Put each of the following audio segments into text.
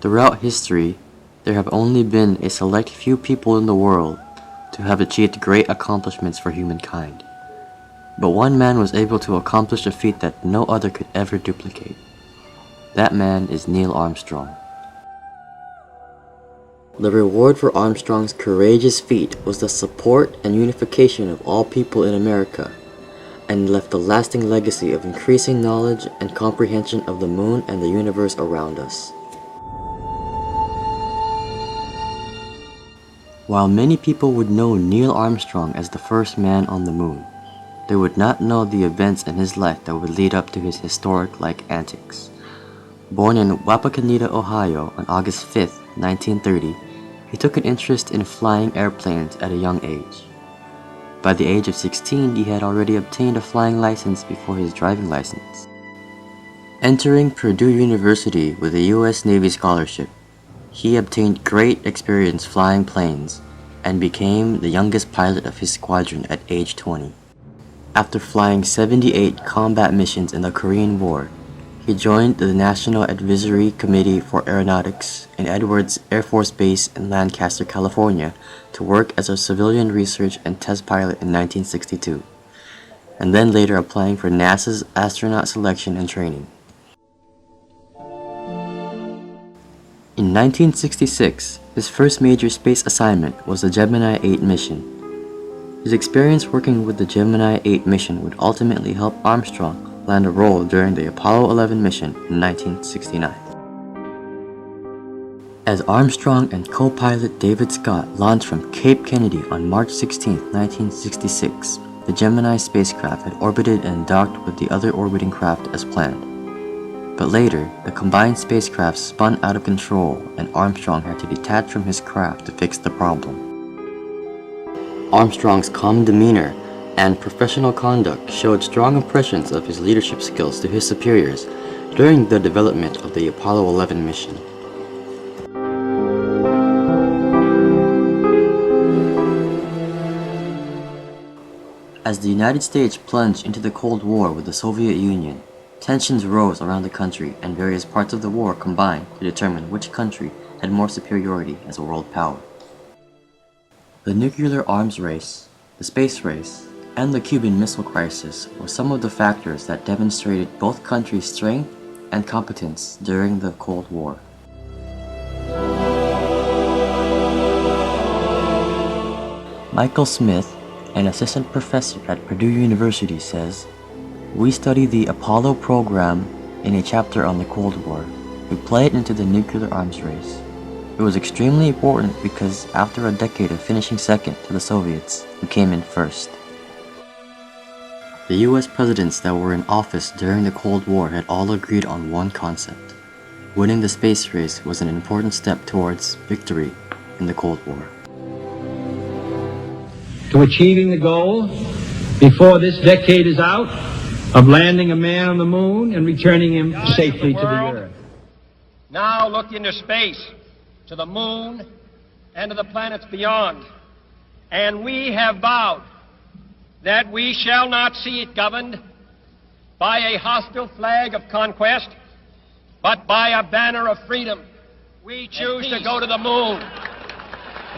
Throughout history, there have only been a select few people in the world to have achieved great accomplishments for humankind. But one man was able to accomplish a feat that no other could ever duplicate. That man is Neil Armstrong. The reward for Armstrong's courageous feat was the support and unification of all people in America, and left a lasting legacy of increasing knowledge and comprehension of the moon and the universe around us. While many people would know Neil Armstrong as the first man on the moon, they would not know the events in his life that would lead up to his historic-like antics. Born in Wapakoneta, Ohio on August 5, 1930, he took an interest in flying airplanes at a young age. By the age of 16, he had already obtained a flying license before his driving license. Entering Purdue University with a U.S. Navy scholarship, he obtained great experience flying planes and became the youngest pilot of his squadron at age 20. After flying 78 combat missions in the Korean War, he joined the National Advisory Committee for Aeronautics in Edwards Air Force Base in Lancaster, California, to work as a civilian research and test pilot in 1962, and then later applying for NASA's astronaut selection and training. In 1966, his first major space assignment was the Gemini 8 mission. His experience working with the Gemini 8 mission would ultimately help Armstrong land a role during the Apollo 11 mission in 1969. As Armstrong and co-pilot David Scott launched from Cape Kennedy on March 16, 1966, the Gemini spacecraft had orbited and docked with the other orbiting craft as planned. But later, the combined spacecraft spun out of control and Armstrong had to detach from his craft to fix the problem. Armstrong's calm demeanor and professional conduct showed strong impressions of his leadership skills to his superiors during the development of the Apollo 11 mission. As the United States plunged into the Cold War with the Soviet Union, tensions rose around the country and various parts of the war combined to determine which country had more superiority as a world power. The nuclear arms race, the space race, and the Cuban Missile Crisis were some of the factors that demonstrated both countries' strength and competence during the Cold War. Michael Smith, an assistant professor at Purdue University, says, "We study the Apollo program in a chapter on the Cold War. We play it into the nuclear arms race. It was extremely important because after a decade of finishing second to the Soviets, we came in first." The US presidents that were in office during the Cold War had all agreed on one concept. Winning the space race was an important step towards victory in the Cold War. To achieving the goal, before this decade is out, of landing a man on the moon and returning him safely to the Earth. Now look into space, to the moon, and to the planets beyond. And we have vowed that we shall not see it governed by a hostile flag of conquest, but by a banner of freedom. We choose to go to the moon.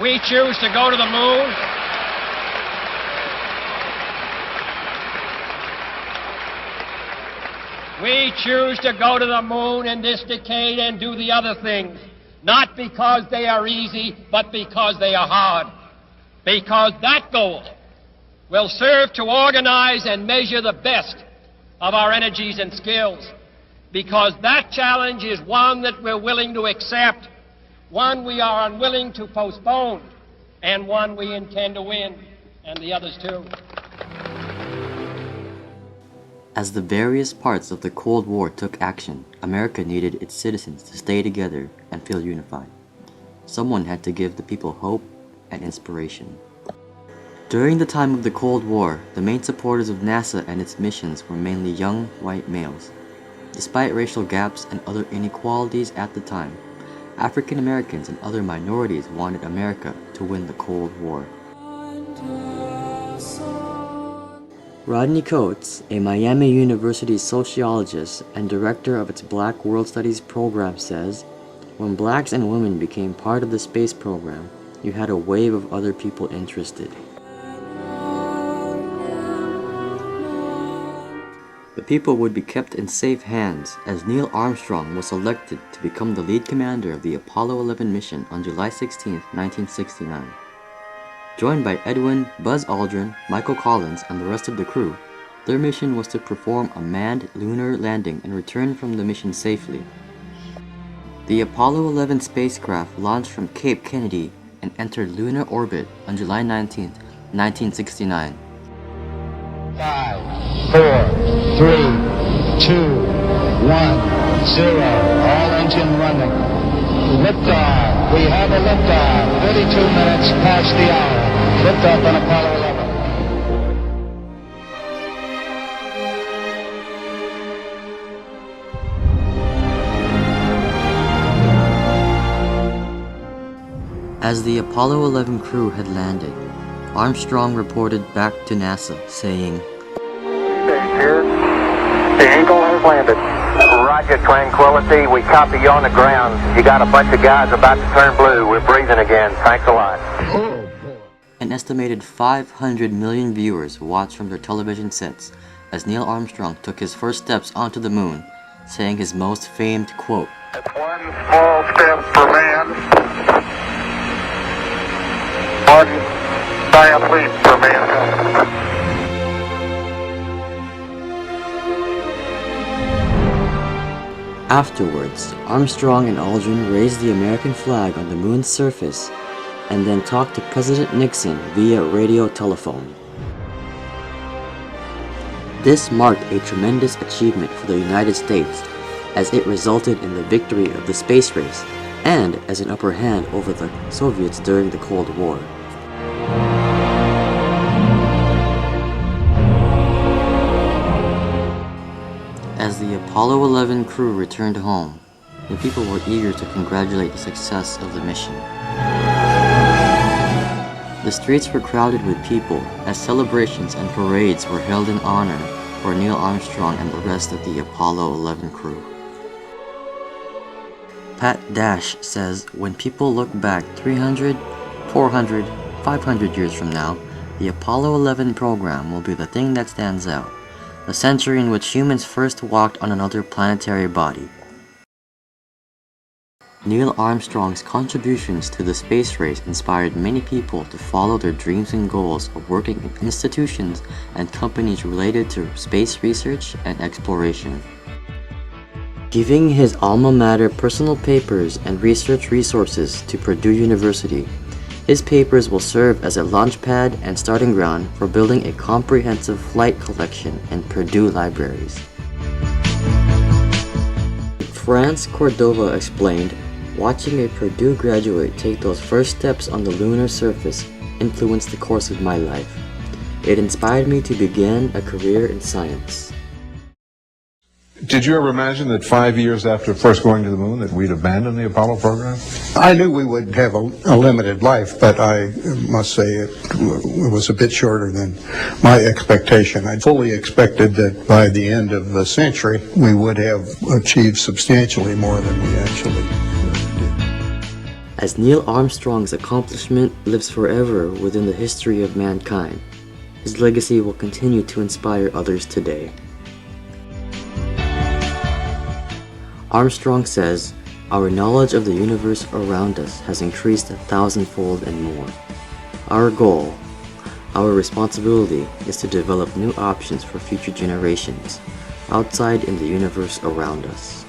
We choose to go to the moon. We choose to go to the moon in this decade and do the other things, not because they are easy, but because they are hard. Because that goal will serve to organize and measure the best of our energies and skills. Because that challenge is one that we're willing to accept, one we are unwilling to postpone, and one we intend to win, and the others too. As the various parts of the Cold War took action, America needed its citizens to stay together and feel unified. Someone had to give the people hope and inspiration. During the time of the Cold War, the main supporters of NASA and its missions were mainly young white males. Despite racial gaps and other inequalities at the time, African Americans and other minorities wanted America to win the Cold War. Rodney Coates, a Miami University sociologist and director of its Black World Studies program, says, When blacks and women became part of the space program, you had a wave of other people interested. The people would be kept in safe hands as Neil Armstrong was selected to become the lead commander of the Apollo 11 mission on July 16, 1969. Joined by Edwin, Buzz Aldrin, Michael Collins, and the rest of the crew, their mission was to perform a manned lunar landing and return from the mission safely. The Apollo 11 spacecraft launched from Cape Kennedy and entered lunar orbit on July 19, 1969. 5, 4, 3, 2, 1, 0. All engine running. Liftoff. We have a liftoff. 32 minutes past the hour. Liftoff on Apollo 11. As the Apollo 11 crew had landed, Armstrong reported back to NASA saying, Here, the Eagle has landed. Roger, Tranquility. We copy you on the ground. You got a bunch of guys about to turn blue. We're breathing again. Thanks a lot. An estimated 500 million viewers watched from their television sets as Neil Armstrong took his first steps onto the moon, saying his most famed quote, One small step for man. One giant leap for mankind. Afterwards, Armstrong and Aldrin raised the American flag on the moon's surface and then talked to President Nixon via radio telephone. This marked a tremendous achievement for the United States as it resulted in the victory of the space race and as an upper hand over the Soviets during the Cold War. As the Apollo 11 crew returned home, the people were eager to congratulate the success of the mission. The streets were crowded with people as celebrations and parades were held in honor for Neil Armstrong and the rest of the Apollo 11 crew. Pat Dash says when people look back 300, 400, 500 years from now, the Apollo 11 program will be the thing that stands out. The century in which humans first walked on another planetary body. Neil Armstrong's contributions to the space race inspired many people to follow their dreams and goals of working in institutions and companies related to space research and exploration. Giving his alma mater personal papers and research resources to Purdue University, his papers will serve as a launchpad and starting ground for building a comprehensive flight collection in Purdue libraries. France Cordova explained, watching a Purdue graduate take those first steps on the lunar surface influenced the course of my life. It inspired me to begin a career in science. Did you ever imagine that 5 years after first going to the moon that we'd abandon the Apollo program? I knew we would have a limited life, but I must say it was a bit shorter than my expectation. I fully expected that by the end of the century we would have achieved substantially more than we actually did. As Neil Armstrong's accomplishment lives forever within the history of mankind, his legacy will continue to inspire others today. Armstrong says, our knowledge of the universe around us has increased 1,000-fold and more. Our goal, our responsibility is to develop new options for future generations, outside in the universe around us.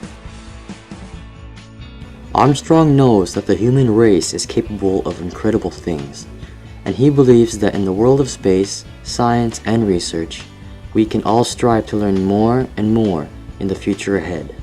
Armstrong knows that the human race is capable of incredible things, and he believes that in the world of space, science, and research, we can all strive to learn more and more in the future ahead.